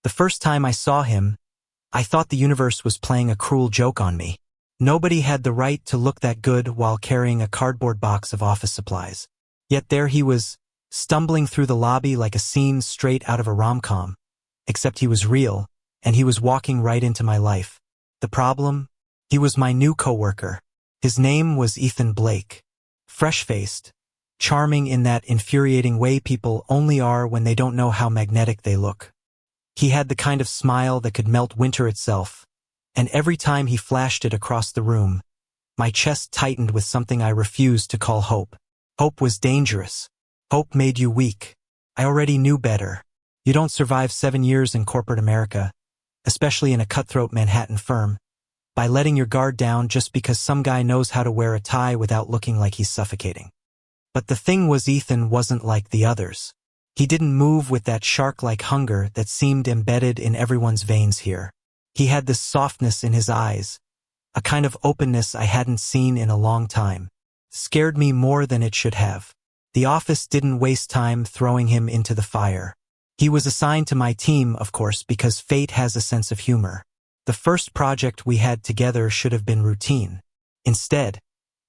The first time I saw him, I thought the universe was playing a cruel joke on me. Nobody had the right to look that good while carrying a cardboard box of office supplies. Yet there he was, stumbling through the lobby like a scene straight out of a rom-com. Except he was real, and he was walking right into my life. The problem? He was my new coworker. His name was Ethan Blake. Fresh-faced, charming in that infuriating way people only are when they don't know how magnetic they look. He had the kind of smile that could melt winter itself, and every time he flashed it across the room, my chest tightened with something I refused to call hope. Hope was dangerous. Hope made you weak. I already knew better. You don't survive 7 years in corporate America, especially in a cutthroat Manhattan firm, by letting your guard down just because some guy knows how to wear a tie without looking like he's suffocating. But the thing was, Ethan wasn't like the others. He didn't move with that shark-like hunger that seemed embedded in everyone's veins here. He had this softness in his eyes, a kind of openness I hadn't seen in a long time. Scared me more than it should have. The office didn't waste time throwing him into the fire. He was assigned to my team, of course, because fate has a sense of humor. The first project we had together should have been routine. Instead,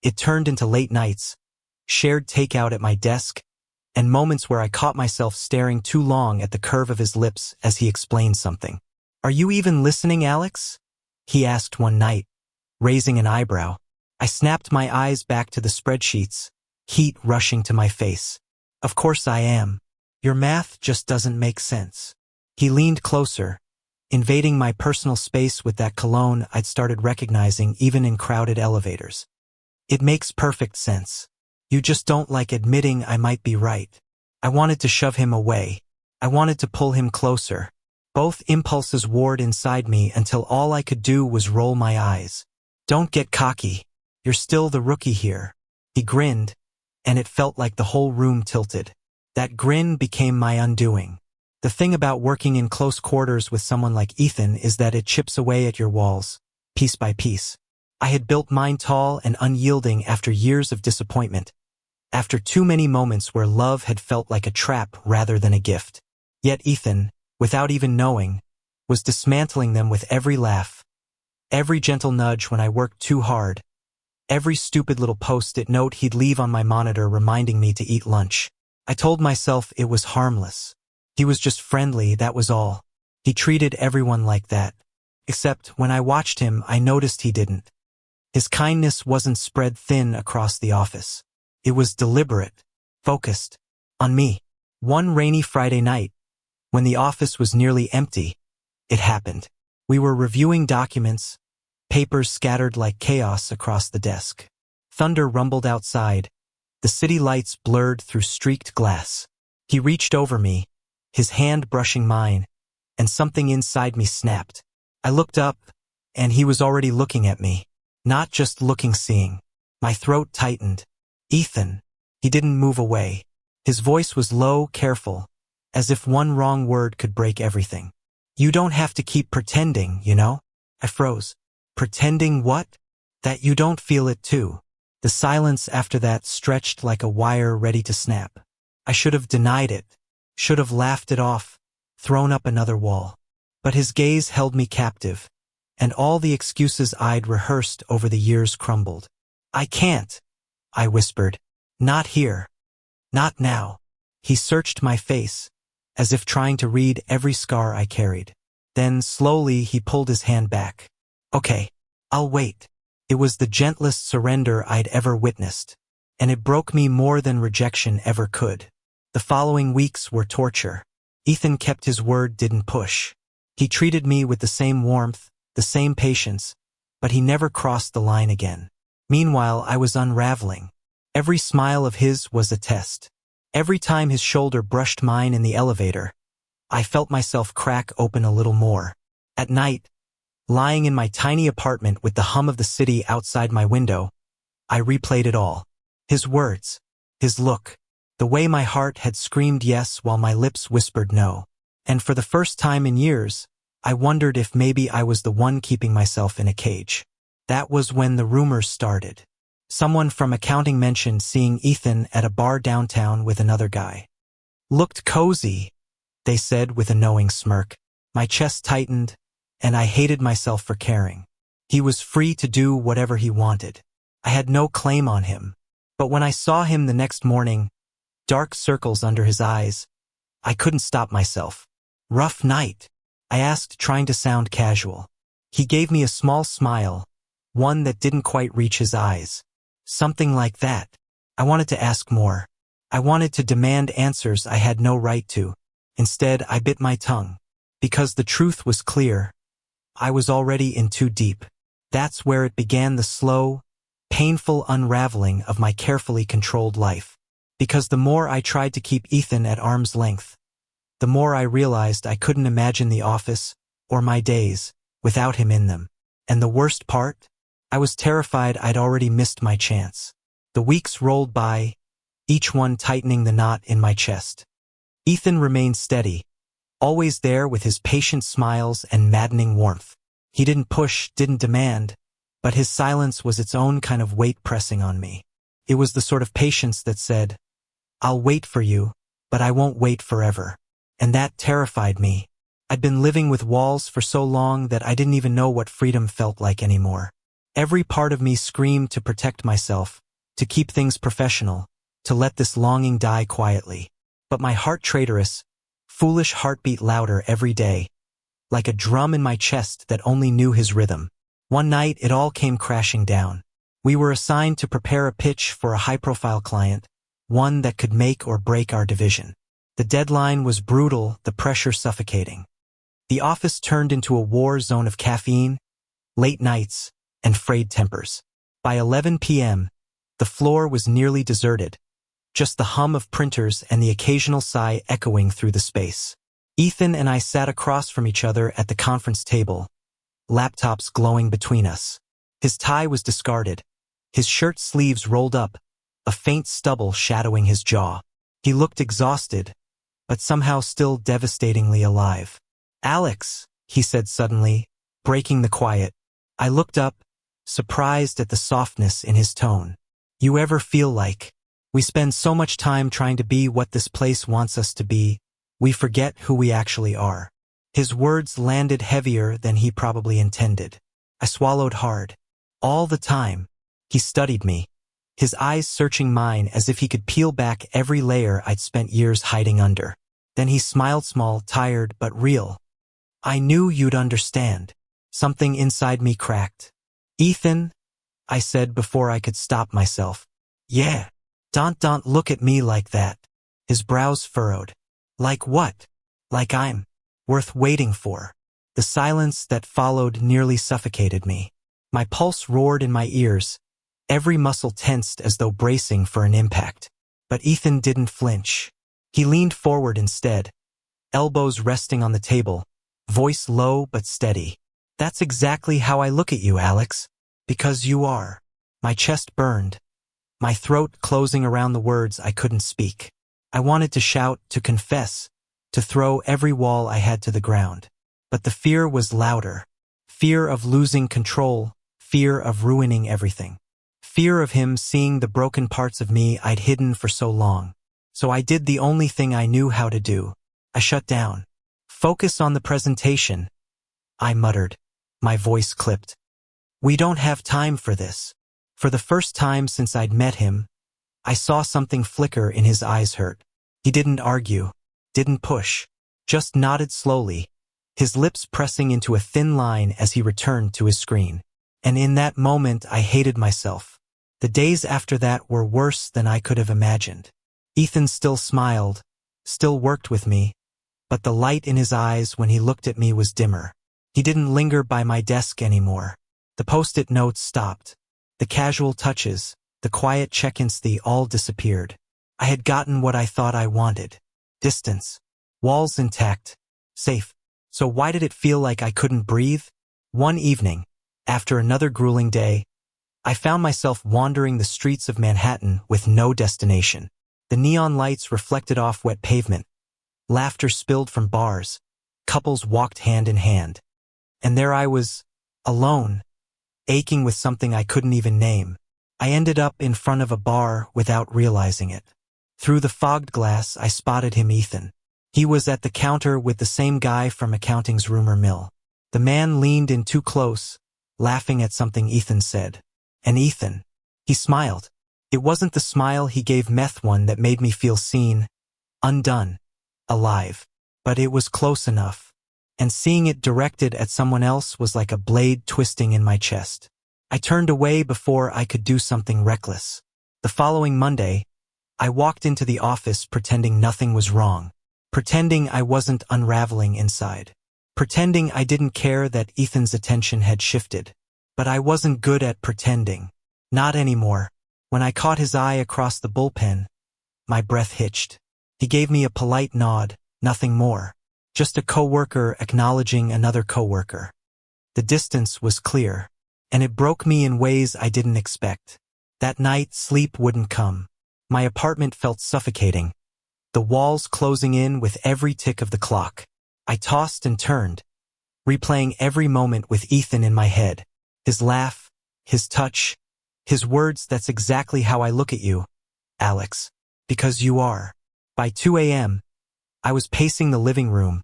it turned into late nights, shared takeout at my desk, and moments where I caught myself staring too long at the curve of his lips as he explained something. "Are you even listening, Alex?" he asked one night, raising an eyebrow. I snapped my eyes back to the spreadsheets, heat rushing to my face. "Of course I am. Your math just doesn't make sense." He leaned closer, invading my personal space with that cologne I'd started recognizing even in crowded elevators. "It makes perfect sense. You just don't like admitting I might be right." I wanted to shove him away. I wanted to pull him closer. Both impulses warred inside me until all I could do was roll my eyes. "Don't get cocky. You're still the rookie here." He grinned, and it felt like the whole room tilted. That grin became my undoing. The thing about working in close quarters with someone like Ethan is that it chips away at your walls, piece by piece. I had built mine tall and unyielding after years of disappointment, after too many moments where love had felt like a trap rather than a gift. Yet Ethan, without even knowing, was dismantling them with every laugh, every gentle nudge when I worked too hard, every stupid little post-it note he'd leave on my monitor reminding me to eat lunch. I told myself it was harmless. He was just friendly, that was all. He treated everyone like that. Except when I watched him, I noticed he didn't. His kindness wasn't spread thin across the office. It was deliberate, focused, on me. One rainy Friday night, when the office was nearly empty, it happened. We were reviewing documents, papers scattered like chaos across the desk. Thunder rumbled outside, the city lights blurred through streaked glass. He reached over me, his hand brushing mine, and something inside me snapped. I looked up, and he was already looking at me. Not just looking, seeing. My throat tightened. "Ethan." He didn't move away. His voice was low, careful, as if one wrong word could break everything. "You don't have to keep pretending, you know?" I froze. "Pretending what?" "That you don't feel it too." The silence after that stretched like a wire ready to snap. I should have denied it, should have laughed it off, thrown up another wall. But his gaze held me captive, and all the excuses I'd rehearsed over the years crumbled. "I can't," I whispered. "Not here. Not now." He searched my face, as if trying to read every scar I carried. Then, slowly, he pulled his hand back. "Okay, I'll wait." It was the gentlest surrender I'd ever witnessed, and it broke me more than rejection ever could. The following weeks were torture. Ethan kept his word, didn't push. He treated me with the same warmth, the same patience, but he never crossed the line again. Meanwhile, I was unraveling. Every smile of his was a test. Every time his shoulder brushed mine in the elevator, I felt myself crack open a little more. At night, lying in my tiny apartment with the hum of the city outside my window, I replayed it all. His words, his look, the way my heart had screamed yes while my lips whispered no. And for the first time in years, I wondered if maybe I was the one keeping myself in a cage. That was when the rumors started. Someone from accounting mentioned seeing Ethan at a bar downtown with another guy. "Looked cozy," they said with a knowing smirk. My chest tightened, and I hated myself for caring. He was free to do whatever he wanted. I had no claim on him. But when I saw him the next morning, dark circles under his eyes, I couldn't stop myself. "Rough night?" I asked, trying to sound casual. He gave me a small smile, one that didn't quite reach his eyes. "Something like that." I wanted to ask more. I wanted to demand answers I had no right to. Instead, I bit my tongue. Because the truth was clear. I was already in too deep. That's where it began, the slow, painful unraveling of my carefully controlled life. Because the more I tried to keep Ethan at arm's length, the more I realized I couldn't imagine the office, or my days, without him in them. And the worst part? I was terrified I'd already missed my chance. The weeks rolled by, each one tightening the knot in my chest. Ethan remained steady, always there with his patient smiles and maddening warmth. He didn't push, didn't demand, but his silence was its own kind of weight pressing on me. It was the sort of patience that said, "I'll wait for you, but I won't wait forever." And that terrified me. I'd been living with walls for so long that I didn't even know what freedom felt like anymore. Every part of me screamed to protect myself, to keep things professional, to let this longing die quietly. But my heart, traitorous, foolish heart, beat louder every day, like a drum in my chest that only knew his rhythm. One night, it all came crashing down. We were assigned to prepare a pitch for a high-profile client, one that could make or break our division. The deadline was brutal, the pressure suffocating. The office turned into a war zone of caffeine, late nights, and frayed tempers. By 11 p.m., the floor was nearly deserted, just the hum of printers and the occasional sigh echoing through the space. Ethan and I sat across from each other at the conference table, laptops glowing between us. His tie was discarded, his shirt sleeves rolled up, a faint stubble shadowing his jaw. He looked exhausted, but somehow still devastatingly alive. "Alex," he said suddenly, breaking the quiet. I looked up, surprised at the softness in his tone. "You ever feel like we spend so much time trying to be what this place wants us to be, we forget who we actually are?" His words landed heavier than he probably intended. I swallowed hard. All the time, he studied me, his eyes searching mine as if he could peel back every layer I'd spent years hiding under. Then he smiled, small, tired, but real. "I knew you'd understand." Something inside me cracked. "Ethan," I said before I could stop myself. "Yeah. Don't look at me like that." His brows furrowed. "Like what?" "Like I'm worth waiting for." The silence that followed nearly suffocated me. My pulse roared in my ears, every muscle tensed as though bracing for an impact. But Ethan didn't flinch. He leaned forward instead, elbows resting on the table, voice low but steady. "That's exactly how I look at you, Alex. Because you are." My chest burned, my throat closing around the words I couldn't speak. I wanted to shout, to confess, to throw every wall I had to the ground. But the fear was louder. Fear of losing control, fear of ruining everything. Fear of him seeing the broken parts of me I'd hidden for so long. So I did the only thing I knew how to do. I shut down. "Focus on the presentation," I muttered, my voice clipped. "We don't have time for this." For the first time since I'd met him, I saw something flicker in his eyes. Hurt. He didn't argue, didn't push, just nodded slowly, his lips pressing into a thin line as he returned to his screen. And in that moment I hated myself. The days after that were worse than I could have imagined. Ethan still smiled, still worked with me, but the light in his eyes when he looked at me was dimmer. He didn't linger by my desk anymore. The post-it notes stopped. The casual touches, the quiet check-ins, they all disappeared. I had gotten what I thought I wanted. Distance. Walls intact. Safe. So why did it feel like I couldn't breathe? One evening, after another grueling day, I found myself wandering the streets of Manhattan with no destination. The neon lights reflected off wet pavement. Laughter spilled from bars. Couples walked hand in hand. And there I was, alone, aching with something I couldn't even name. I ended up in front of a bar without realizing it. Through the fogged glass, I spotted him, Ethan. He was at the counter with the same guy from accounting's rumor mill. The man leaned in too close, laughing at something Ethan said. And Ethan. He smiled. It wasn't the smile he gave Meth one that made me feel seen, undone, alive. But it was close enough. And seeing it directed at someone else was like a blade twisting in my chest. I turned away before I could do something reckless. The following Monday, I walked into the office pretending nothing was wrong. Pretending I wasn't unraveling inside. Pretending I didn't care that Ethan's attention had shifted. But I wasn't good at pretending. Not anymore. When I caught his eye across the bullpen, my breath hitched. He gave me a polite nod, nothing more. Just a coworker acknowledging another coworker. The distance was clear, and it broke me in ways I didn't expect. That night, sleep wouldn't come. My apartment felt suffocating, the walls closing in with every tick of the clock. I tossed and turned, replaying every moment with Ethan in my head. His laugh, his touch, his words, "That's exactly how I look at you, Alex. Because you are." By 2 a.m., I was pacing the living room,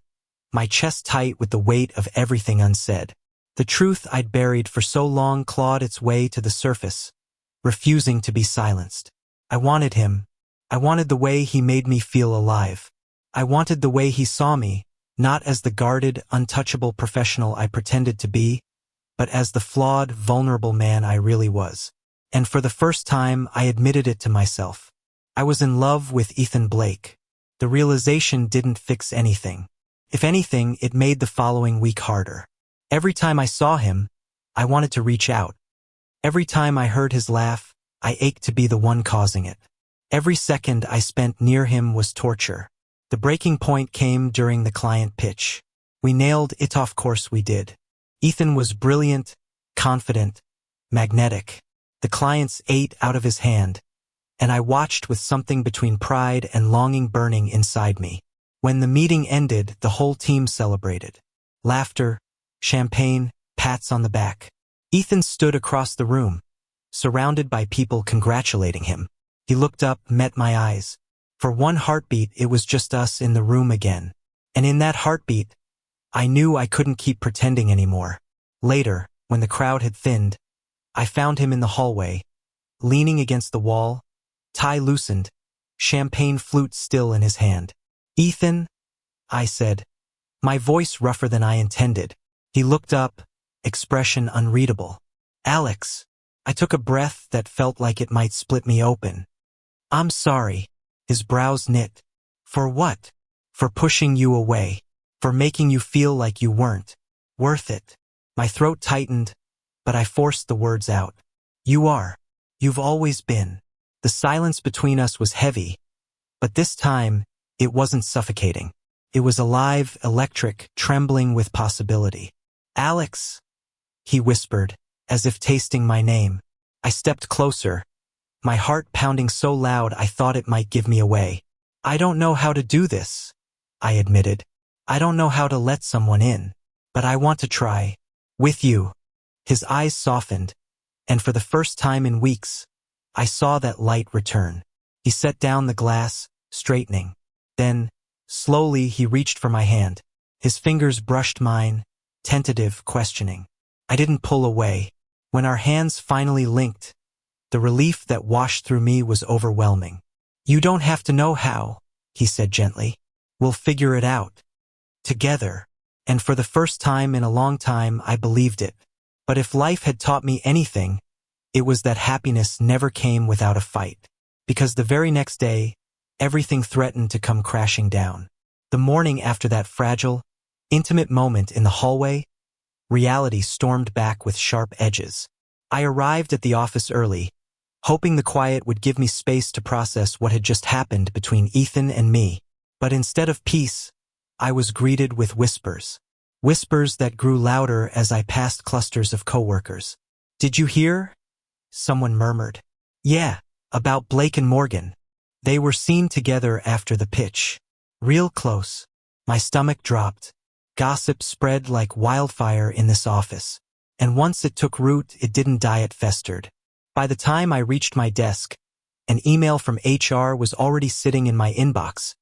my chest tight with the weight of everything unsaid. The truth I'd buried for so long clawed its way to the surface, refusing to be silenced. I wanted him. I wanted the way he made me feel alive. I wanted the way he saw me, not as the guarded, untouchable professional I pretended to be, but as the flawed, vulnerable man I really was. And for the first time, I admitted it to myself. I was in love with Ethan Blake. The realization didn't fix anything. If anything, it made the following week harder. Every time I saw him, I wanted to reach out. Every time I heard his laugh, I ached to be the one causing it. Every second I spent near him was torture. The breaking point came during the client pitch. We nailed it, of course we did. Ethan was brilliant, confident, magnetic. The clients ate out of his hand, and I watched with something between pride and longing burning inside me. When the meeting ended, the whole team celebrated. Laughter, champagne, pats on the back. Ethan stood across the room, surrounded by people congratulating him. He looked up, met my eyes. For one heartbeat, it was just us in the room again. And in that heartbeat, I knew I couldn't keep pretending anymore. Later, when the crowd had thinned, I found him in the hallway, leaning against the wall, tie loosened, champagne flute still in his hand. "Ethan," I said, my voice rougher than I intended. He looked up, expression unreadable. "Alex." I took a breath that felt like it might split me open. "I'm sorry." His brows knit. "For what?" "For pushing you away. For making you feel like you weren't worth it." My throat tightened, but I forced the words out. "You are. You've always been." The silence between us was heavy, but this time, it wasn't suffocating. It was alive, electric, trembling with possibility. "Alex," he whispered, as if tasting my name. I stepped closer, my heart pounding so loud I thought it might give me away. "I don't know how to do this," I admitted. "I don't know how to let someone in, but I want to try. With you." His eyes softened, and for the first time in weeks, I saw that light return. He set down the glass, straightening. Then, slowly, he reached for my hand. His fingers brushed mine, tentative, questioning. I didn't pull away. When our hands finally linked, the relief that washed through me was overwhelming. "You don't have to know how," he said gently. "We'll figure it out. Together." And for the first time in a long time, I believed it. But if life had taught me anything, it was that happiness never came without a fight. Because the very next day, everything threatened to come crashing down. The morning after that fragile, intimate moment in the hallway, reality stormed back with sharp edges. I arrived at the office early, hoping the quiet would give me space to process what had just happened between Ethan and me. But instead of peace, I was greeted with whispers. Whispers that grew louder as I passed clusters of coworkers. "Did you hear?" someone murmured. "Yeah, about Blake and Morgan. They were seen together after the pitch. Real close." My stomach dropped. Gossip spread like wildfire in this office. And once it took root, it didn't die, it festered. By the time I reached my desk, an email from HR was already sitting in my inbox,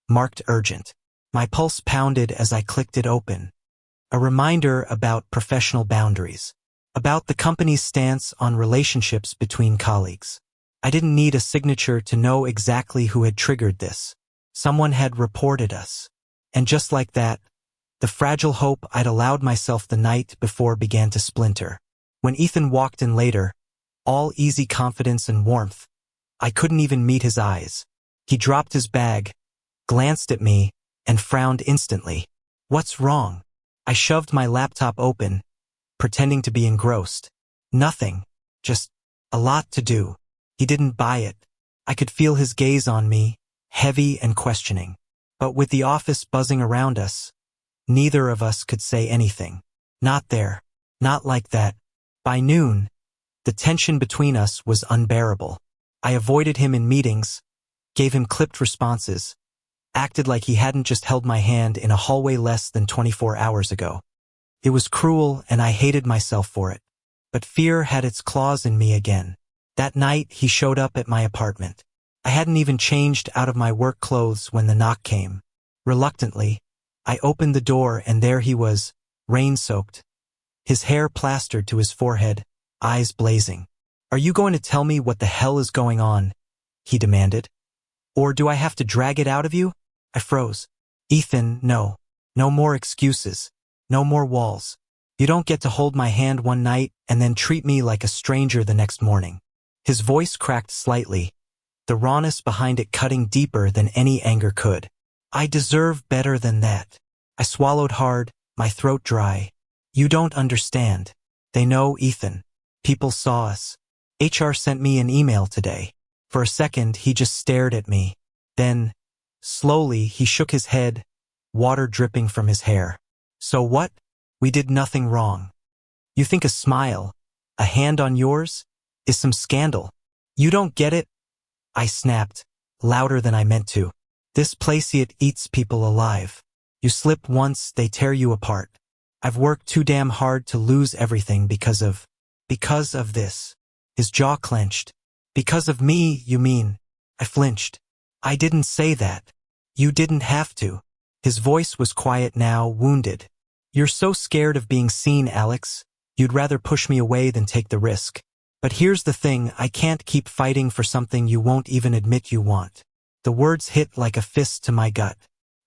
marked urgent. My pulse pounded as I clicked it open. A reminder about professional boundaries. About the company's stance on relationships between colleagues. I didn't need a signature to know exactly who had triggered this. Someone had reported us. And just like that, the fragile hope I'd allowed myself the night before began to splinter. When Ethan walked in later, all easy confidence and warmth, I couldn't even meet his eyes. He dropped his bag, glanced at me, and frowned instantly. What's wrong? I shoved my laptop open, pretending to be engrossed. Nothing. Just a lot to do. He didn't buy it. I could feel his gaze on me, heavy and questioning. But with the office buzzing around us, neither of us could say anything. Not there. Not like that. By noon, the tension between us was unbearable. I avoided him in meetings, gave him clipped responses, acted like he hadn't just held my hand in a hallway less than 24 hours ago. It was cruel and I hated myself for it. But fear had its claws in me again. That night he showed up at my apartment. I hadn't even changed out of my work clothes when the knock came. Reluctantly, I opened the door and there he was, rain-soaked, his hair plastered to his forehead, eyes blazing. "Are you going to tell me what the hell is going on?" he demanded. "Or do I have to drag it out of you?" I froze. "Ethan, no. No more excuses. No more walls. You don't get to hold my hand one night and then treat me like a stranger the next morning." His voice cracked slightly, the rawness behind it cutting deeper than any anger could. "I deserve better than that." I swallowed hard, my throat dry. "You don't understand. They know, Ethan. People saw us. HR sent me an email today." For a second, he just stared at me. Then, slowly, he shook his head, water dripping from his hair. "So what? We did nothing wrong. You think a smile, a hand on yours, is some scandal? You don't get it?" I snapped, louder than I meant to. "This place, it eats people alive. You slip once, they tear you apart. I've worked too damn hard to lose everything because of this." His jaw clenched. "Because of me, you mean?" I flinched. "I didn't say that. You didn't have to." His voice was quiet now, wounded. "You're so scared of being seen, Alex. You'd rather push me away than take the risk. But here's the thing, I can't keep fighting for something you won't even admit you want." The words hit like a fist to my gut.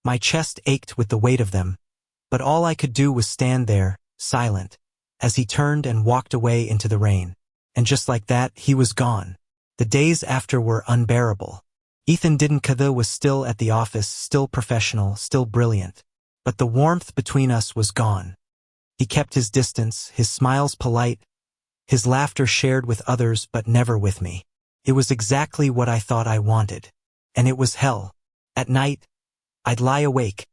My chest ached with the weight of them, but all I could do was stand there, silent, as he turned and walked away into the rain. And just like that, he was gone. The days after were unbearable. Ethan was still at the office, still professional, still brilliant. But the warmth between us was gone. He kept his distance, his smiles polite, his laughter shared with others but never with me. It was exactly what I thought I wanted. And it was hell. At night, I'd lie awake,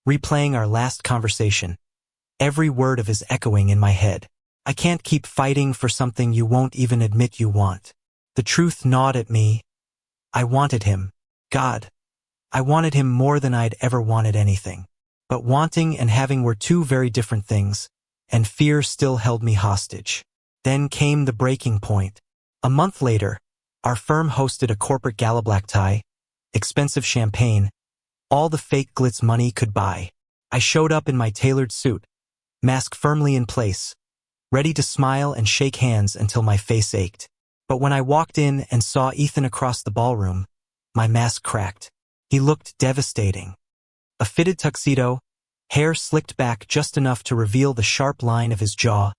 replaying our last conversation, every word of his echoing in my head. "I can't keep fighting for something you won't even admit you want." The truth gnawed at me. I wanted him. God, I wanted him more than I'd ever wanted anything. But wanting and having were two very different things, and fear still held me hostage. Then came the breaking point. A month later, our firm hosted a corporate gala, black tie, expensive champagne, all the fake glitz money could buy. I showed up in my tailored suit, mask firmly in place, ready to smile and shake hands until my face ached. But when I walked in and saw Ethan across the ballroom, my mask cracked. He looked devastating. A fitted tuxedo, hair slicked back just enough to reveal the sharp line of his jaw,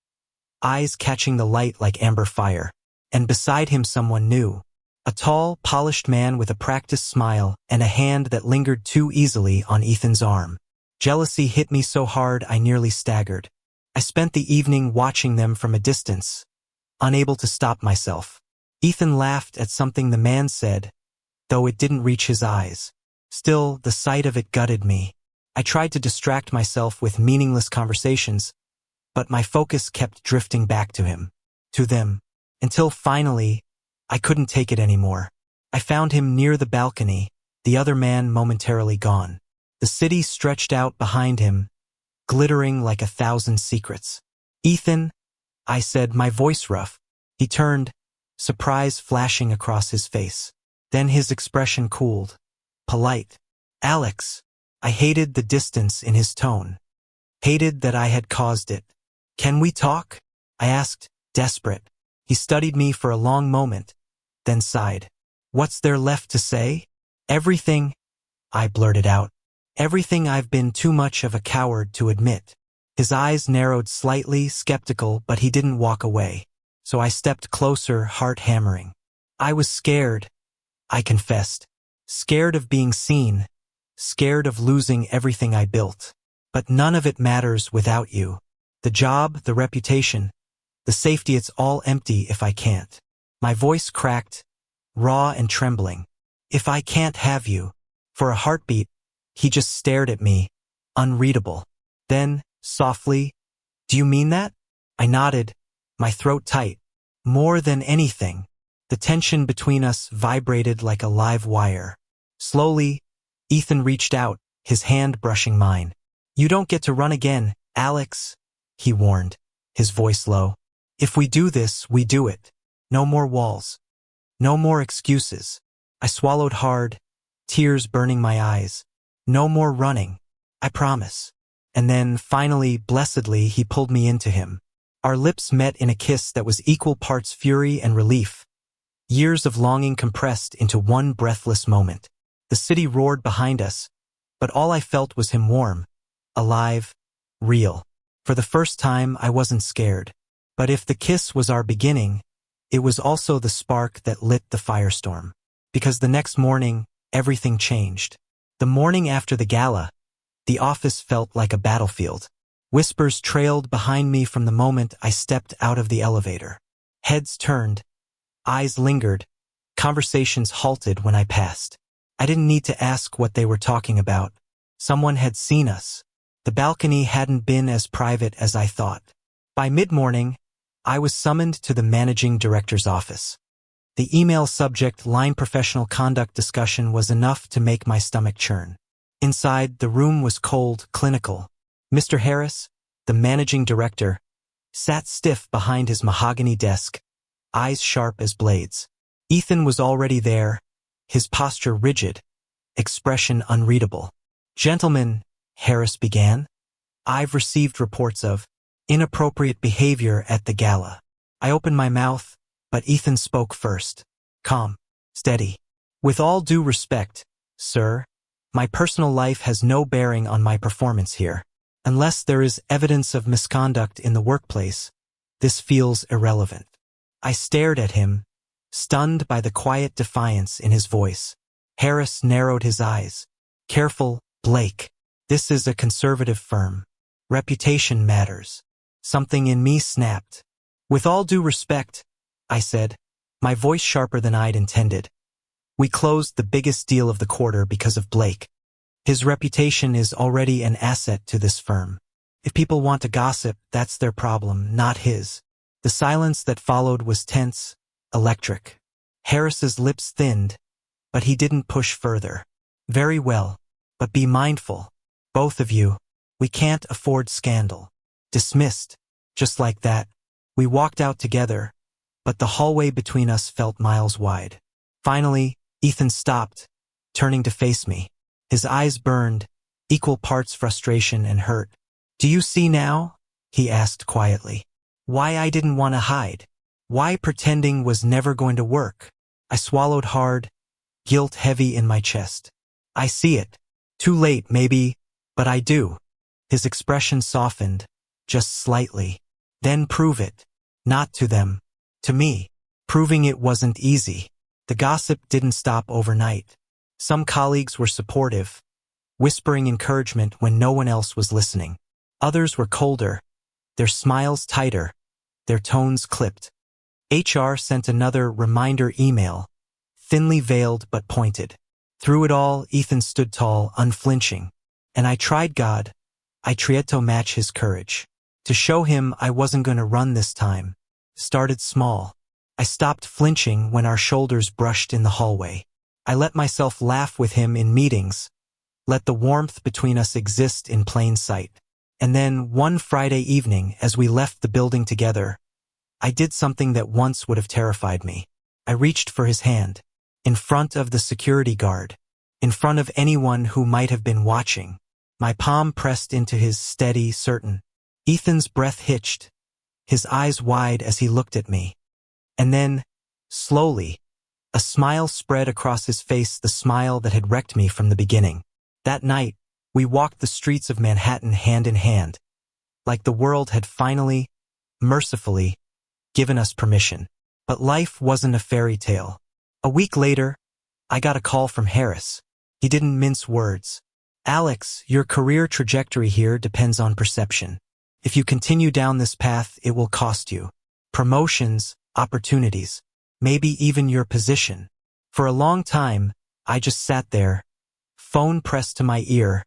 eyes catching the light like amber fire. And beside him someone new. A tall, polished man with a practiced smile and a hand that lingered too easily on Ethan's arm. Jealousy hit me so hard I nearly staggered. I spent the evening watching them from a distance, unable to stop myself. Ethan laughed at something the man said, though it didn't reach his eyes. Still, the sight of it gutted me. I tried to distract myself with meaningless conversations, but my focus kept drifting back to him, to them, until finally, I couldn't take it anymore. I found him near the balcony, the other man momentarily gone. The city stretched out behind him, glittering like 1,000 secrets. "Ethan," I said, my voice rough. He turned, surprise flashing across his face. Then his expression cooled. Polite. "Alex." I hated the distance in his tone. Hated that I had caused it. "Can we talk?" I asked, desperate. He studied me for a long moment, then sighed. "What's there left to say?" "Everything," I blurted out. "Everything I've been too much of a coward to admit." His eyes narrowed slightly, skeptical, but he didn't walk away. So I stepped closer, heart hammering. "I was scared," I confessed. "Scared of being seen. Scared of losing everything I built. But none of it matters without you. The job, the reputation, the safety, it's all empty if I can't." My voice cracked, raw and trembling. "If I can't have you." For a heartbeat, he just stared at me, unreadable. Then, softly, "Do you mean that?" I nodded, my throat tight. "More than anything." The tension between us vibrated like a live wire. Slowly, Ethan reached out, his hand brushing mine. "You don't get to run again, Alex," he warned, his voice low. "If we do this, we do it. No more walls. No more excuses." I swallowed hard, tears burning my eyes. "No more running. I promise." And then, finally, blessedly, he pulled me into him. Our lips met in a kiss that was equal parts fury and relief. Years of longing compressed into one breathless moment. The city roared behind us, but all I felt was him warm, alive, real. For the first time, I wasn't scared. But if the kiss was our beginning, it was also the spark that lit the firestorm. Because the next morning, everything changed. The morning after the gala, the office felt like a battlefield. Whispers trailed behind me from the moment I stepped out of the elevator. Heads turned, eyes lingered, conversations halted when I passed. I didn't need to ask what they were talking about. Someone had seen us. The balcony hadn't been as private as I thought. By mid-morning, I was summoned to the managing director's office. The email subject line professional conduct discussion was enough to make my stomach churn. Inside, the room was cold, clinical. Mr. Harris, the managing director, sat stiff behind his mahogany desk, eyes sharp as blades. Ethan was already there, his posture rigid, expression unreadable. "Gentlemen," Harris began, "I've received reports of inappropriate behavior at the gala." I opened my mouth, but Ethan spoke first. Calm, steady. "With all due respect, sir, my personal life has no bearing on my performance here. Unless there is evidence of misconduct in the workplace, this feels irrelevant." I stared at him, stunned by the quiet defiance in his voice. Harris narrowed his eyes. "Careful, Blake. This is a conservative firm. Reputation matters." Something in me snapped. "With all due respect," I said, my voice sharper than I'd intended. "We closed the biggest deal of the quarter because of Blake. His reputation is already an asset to this firm. If people want to gossip, that's their problem, not his." The silence that followed was tense, electric. Harris's lips thinned, but he didn't push further. "Very well, but be mindful. Both of you. We can't afford scandal." Dismissed. Just like that. We walked out together, but the hallway between us felt miles wide. Finally, Ethan stopped, turning to face me. His eyes burned, equal parts frustration and hurt. "Do you see now?" he asked quietly. "Why I didn't want to hide. Why pretending was never going to work." I swallowed hard, guilt heavy in my chest. "I see it. Too late, maybe, but I do." His expression softened, just slightly. "Then prove it. Not to them. To me." Proving it wasn't easy. The gossip didn't stop overnight. Some colleagues were supportive, whispering encouragement when no one else was listening. Others were colder, their smiles tighter, their tones clipped. HR sent another reminder email, thinly veiled but pointed. Through it all, Ethan stood tall, unflinching. And I tried God. I tried to match his courage. To show him I wasn't going to run this time. Started small. I stopped flinching when our shoulders brushed in the hallway. I let myself laugh with him in meetings. Let the warmth between us exist in plain sight. And then, one Friday evening, as we left the building together, I did something that once would have terrified me. I reached for his hand. In front of the security guard. in front of anyone who might have been watching. My palm pressed into his, steady, certain. Ethan's breath hitched, his eyes wide as he looked at me. And then, slowly, a smile spread across his face, the smile that had wrecked me from the beginning. That night, we walked the streets of Manhattan hand in hand, like the world had finally, mercifully, given us permission. But life wasn't a fairy tale. A week later, I got a call from Harris. He didn't mince words. "Alex, your career trajectory here depends on perception. If you continue down this path, it will cost you promotions, opportunities, maybe even your position." For a long time, I just sat there, phone pressed to my ear,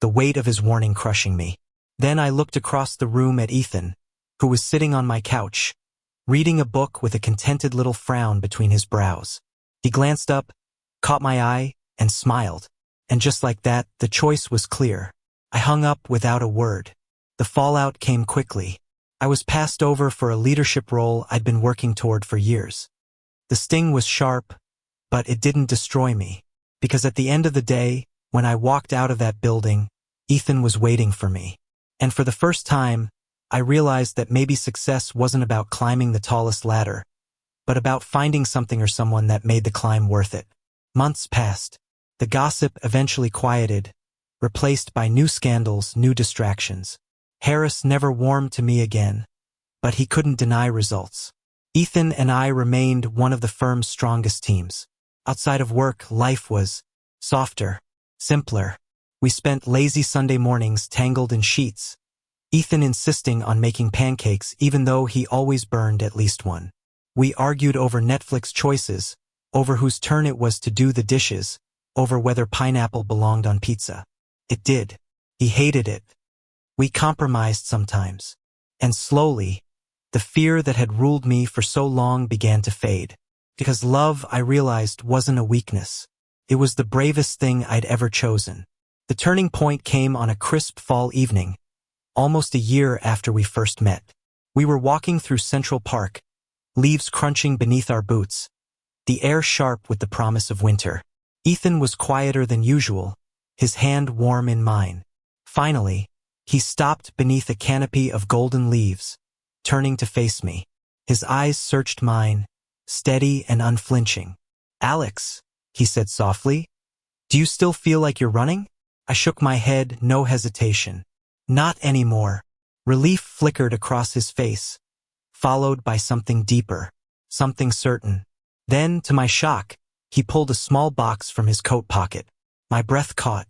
the weight of his warning crushing me. Then I looked across the room at Ethan, who was sitting on my couch, reading a book with a contented little frown between his brows. He glanced up, caught my eye, and smiled. And just like that, the choice was clear. I hung up without a word. The fallout came quickly. I was passed over for a leadership role I'd been working toward for years. The sting was sharp, but it didn't destroy me. Because at the end of the day, when I walked out of that building, Ethan was waiting for me. And for the first time, I realized that maybe success wasn't about climbing the tallest ladder, but about finding something or someone that made the climb worth it. Months passed. The gossip eventually quieted, replaced by new scandals, new distractions. Harris never warmed to me again, but he couldn't deny results. Ethan and I remained one of the firm's strongest teams. Outside of work, life was softer, simpler. We spent lazy Sunday mornings tangled in sheets, Ethan insisting on making pancakes even though he always burned at least one. We argued over Netflix choices, over whose turn it was to do the dishes, over whether pineapple belonged on pizza. It did. He hated it. We compromised sometimes. And slowly, the fear that had ruled me for so long began to fade. Because love, I realized, wasn't a weakness. It was the bravest thing I'd ever chosen. The turning point came on a crisp fall evening, almost a year after we first met. We were walking through Central Park, leaves crunching beneath our boots, the air sharp with the promise of winter. Ethan was quieter than usual, his hand warm in mine. Finally, he stopped beneath a canopy of golden leaves, turning to face me. His eyes searched mine, steady and unflinching. "Alex," he said softly, "do you still feel like you're running?" I shook my head, no hesitation. "Not anymore." Relief flickered across his face, followed by something deeper, something certain. Then, to my shock, he pulled a small box from his coat pocket. My breath caught.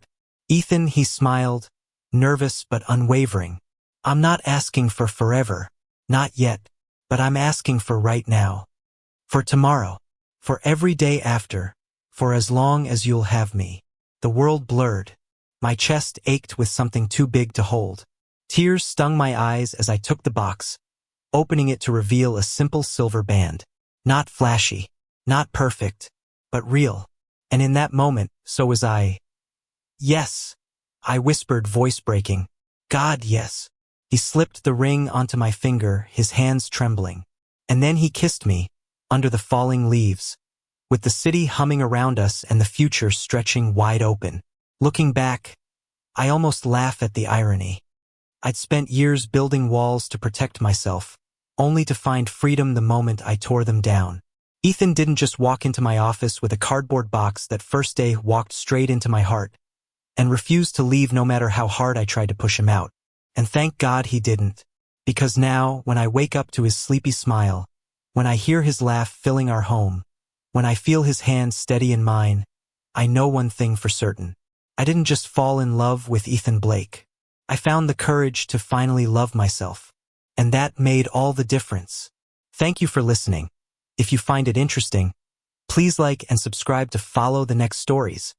"Ethan," he smiled, nervous but unwavering. "I'm not asking for forever. Not yet. But I'm asking for right now. For tomorrow. For every day after. For as long as you'll have me." The world blurred. My chest ached with something too big to hold. Tears stung my eyes as I took the box, opening it to reveal a simple silver band. Not flashy, not perfect, but real. And in that moment, so was I. "Yes," I whispered, voice breaking. "God, yes." He slipped the ring onto my finger, his hands trembling. And then he kissed me, under the falling leaves, with the city humming around us and the future stretching wide open. Looking back, I almost laugh at the irony. I'd spent years building walls to protect myself, only to find freedom the moment I tore them down. Ethan didn't just walk into my office with a cardboard box. That first day walked straight into my heart, and refused to leave no matter how hard I tried to push him out. And thank God he didn't. Because now, when I wake up to his sleepy smile, when I hear his laugh filling our home, when I feel his hand steady in mine, I know one thing for certain. I didn't just fall in love with Ethan Blake. I found the courage to finally love myself. And that made all the difference. Thank you for listening. If you find it interesting, please like and subscribe to follow the next stories.